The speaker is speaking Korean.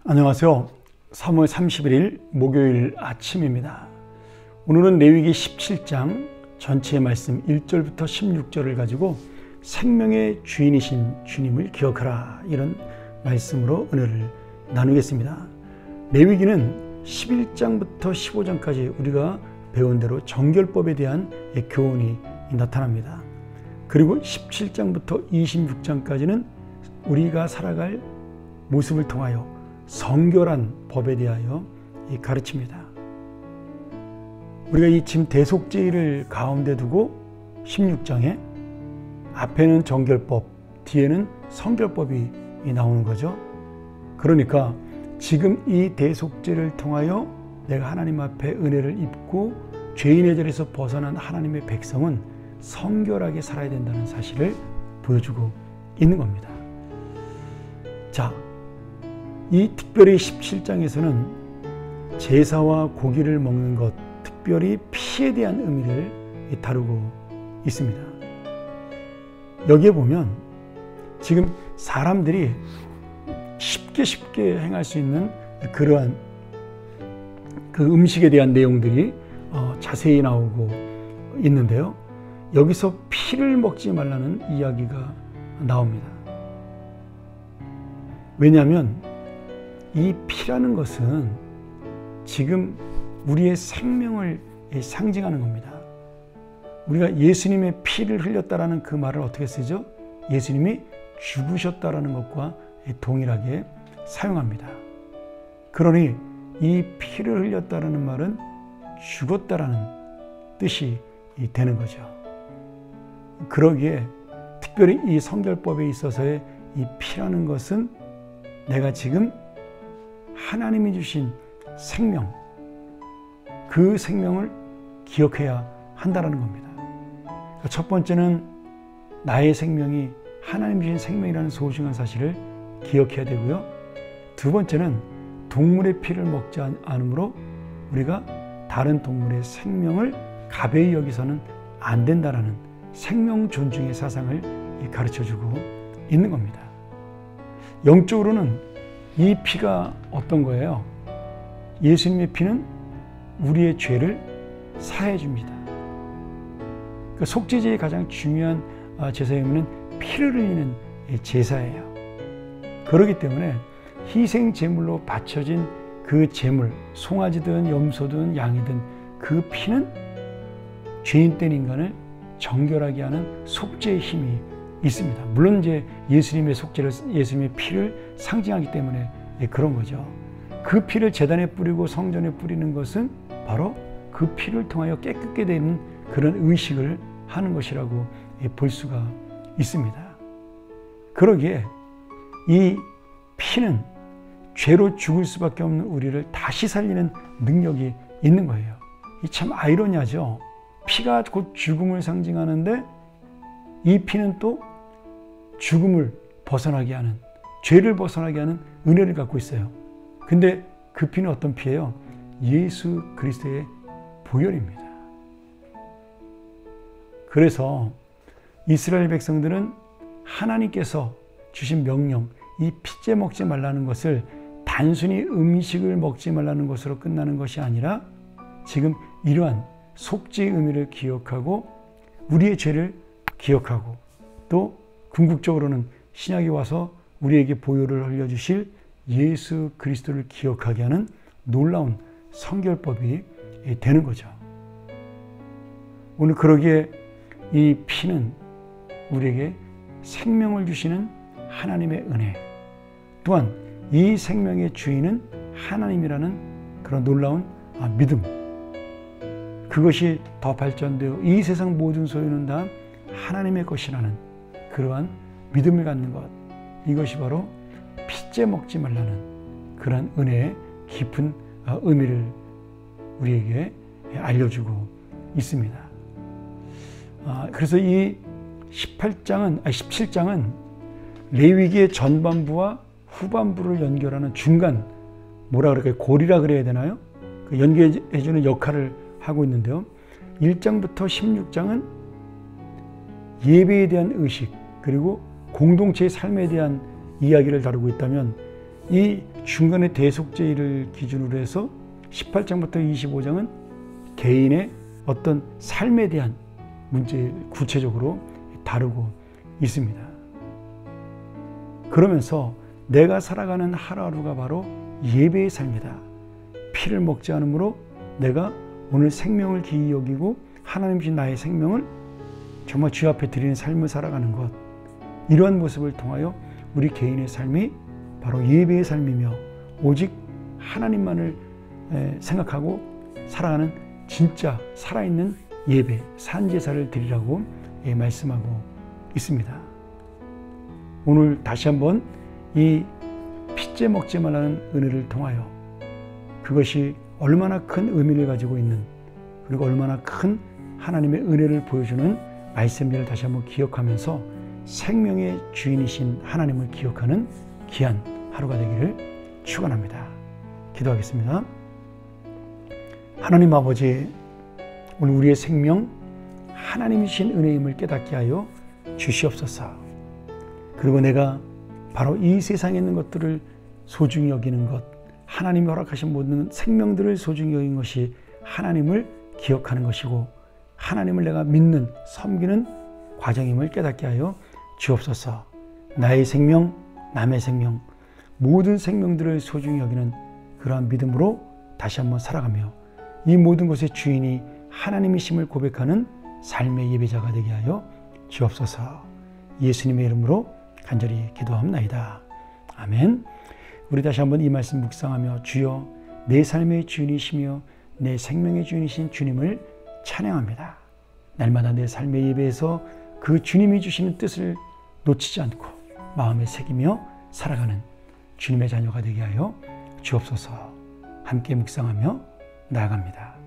안녕하세요. 3월 31일 목요일 아침입니다. 오늘은 레위기 17장 전체의 말씀 1절부터 16절을 가지고 생명의 주인이신 주님을 기억하라, 이런 말씀으로 은혜를 나누겠습니다. 레위기는 11장부터 15장까지 우리가 배운 대로 정결법에 대한 교훈이 나타납니다. 그리고 17장부터 26장까지는 우리가 살아갈 모습을 통하여 성결한 법에 대하여 가르칩니다. 우리가 이 지금 대속죄를 가운데 두고 16장에 앞에는 정결법, 뒤에는 성결법이 나오는 거죠. 그러니까 지금 이 대속죄를 통하여 내가 하나님 앞에 은혜를 입고 죄인의 자리에서 벗어난 하나님의 백성은 성결하게 살아야 된다는 사실을 보여주고 있는 겁니다. 자, 이 특별히 17장에서는 제사와 고기를 먹는 것, 특별히 피에 대한 의미를 다루고 있습니다. 여기에 보면 지금 사람들이 쉽게 행할 수 있는 그러한 그 음식에 대한 내용들이 자세히 나오고 있는데요. 여기서 피를 먹지 말라는 이야기가 나옵니다. 왜냐하면 이 피라는 것은 지금 우리의 생명을 상징하는 겁니다. 우리가 예수님의 피를 흘렸다라는 그 말을 어떻게 쓰죠? 예수님이 죽으셨다라는 것과 동일하게 사용합니다. 그러니 이 피를 흘렸다라는 말은 죽었다라는 뜻이 되는 거죠. 그러기에 특별히 이 성결법에 있어서의 이 피라는 것은 내가 지금 하나님이 주신 생명, 그 생명을 기억해야 한다는 겁니다. 첫 번째는 나의 생명이 하나님 주신 생명이라는 소중한 사실을 기억해야 되고요. 두 번째는 동물의 피를 먹지 않으므로 우리가 다른 동물의 생명을 가벼이 여기서는 안 된다라는 생명 존중의 사상을 가르쳐주고 있는 겁니다. 영적으로는 이 피가 어떤 거예요? 예수님의 피는 우리의 죄를 사해 줍니다. 그러니까 속죄제의 가장 중요한 제사의 의미는 피를 흘리는 제사예요. 그렇기 때문에 희생 제물로 바쳐진 그 제물, 송아지든 염소든 양이든 그 피는 죄인 된 인간을 정결하게 하는 속죄의 힘이 있습니다. 물론 이제 예수님의 속죄를, 예수님의 피를 상징하기 때문에 그런 거죠. 그 피를 제단에 뿌리고 성전에 뿌리는 것은 바로 그 피를 통하여 깨끗게 되는 그런 의식을 하는 것이라고 볼 수가 있습니다. 그러기에 이 피는 죄로 죽을 수밖에 없는 우리를 다시 살리는 능력이 있는 거예요. 이 참 아이러니하죠. 피가 곧 죽음을 상징하는데 이 피는 또 죽음을 벗어나게 하는, 죄를 벗어나게 하는 은혜를 갖고 있어요. 근데 그 피는 어떤 피예요? 예수 그리스도의 보혈입니다. 그래서 이스라엘 백성들은 하나님께서 주신 명령, 이 피째 먹지 말라는 것을 단순히 음식을 먹지 말라는 것으로 끝나는 것이 아니라 지금 이러한 속죄의 의미를 기억하고 우리의 죄를 기억하고 또 궁극적으로는 신약에 와서 우리에게 보혈을 흘려주실 예수 그리스도를 기억하게 하는 놀라운 성결법이 되는 거죠. 오늘 그러기에 이 피는 우리에게 생명을 주시는 하나님의 은혜, 또한 이 생명의 주인은 하나님이라는 그런 놀라운 믿음, 그것이 더 발전되어 이 세상 모든 소유는 다 하나님의 것이라는 그러한 믿음을 갖는 것, 이것이 바로 피째 먹지 말라는 그런 은혜의 깊은 의미를 우리에게 알려주고 있습니다. 그래서 이 17장은 레위기의 전반부와 후반부를 연결하는 중간, 뭐라 그럴까요? 고리라 그래야 되나요? 연결해주는 역할을 하고 있는데요. 1장부터 16장은 예배에 대한 의식, 그리고 공동체의 삶에 대한 이야기를 다루고 있다면 이 중간의 대속죄를 기준으로 해서 18장부터 25장은 개인의 어떤 삶에 대한 문제 구체적으로 다루고 있습니다. 그러면서 내가 살아가는 하루하루가 바로 예배의 삶이다. 피를 먹지 않으므로 내가 오늘 생명을 귀히 여기고 하나님 주신 나의 생명을 정말 주 앞에 드리는 삶을 살아가는 것, 이러한 모습을 통하여 우리 개인의 삶이 바로 예배의 삶이며 오직 하나님만을 생각하고 살아가는 진짜 살아있는 예배, 산제사를 드리라고 말씀하고 있습니다. 오늘 다시 한번 이 피째 먹지 말라는 은혜를 통하여 그것이 얼마나 큰 의미를 가지고 있는, 그리고 얼마나 큰 하나님의 은혜를 보여주는 말씀들을 다시 한번 기억하면서 생명의 주인이신 하나님을 기억하는 귀한 하루가 되기를 축원합니다. 기도하겠습니다. 하나님 아버지, 오늘 우리의 생명 하나님이신 은혜임을 깨닫게 하여 주시옵소서. 그리고 내가 바로 이 세상에 있는 것들을 소중히 여기는 것, 하나님이 허락하신 모든 생명들을 소중히 여기는 것이 하나님을 기억하는 것이고 하나님을 내가 믿는, 섬기는 과정임을 깨닫게 하여 주옵소서. 나의 생명, 남의 생명, 모든 생명들을 소중히 여기는 그러한 믿음으로 다시 한번 살아가며 이 모든 것의 주인이 하나님이심을 고백하는 삶의 예배자가 되게 하여 주옵소서. 예수님의 이름으로 간절히 기도합나이다. 아멘. 우리 다시 한번 이 말씀 묵상하며 주여 내 삶의 주인이시며 내 생명의 주인이신 주님을 찬양합니다. 날마다 내 삶의 예배에서 그 주님이 주시는 뜻을 놓치지 않고 마음에 새기며 살아가는 주님의 자녀가 되게 하여 주옵소서. 함께 묵상하며 나아갑니다.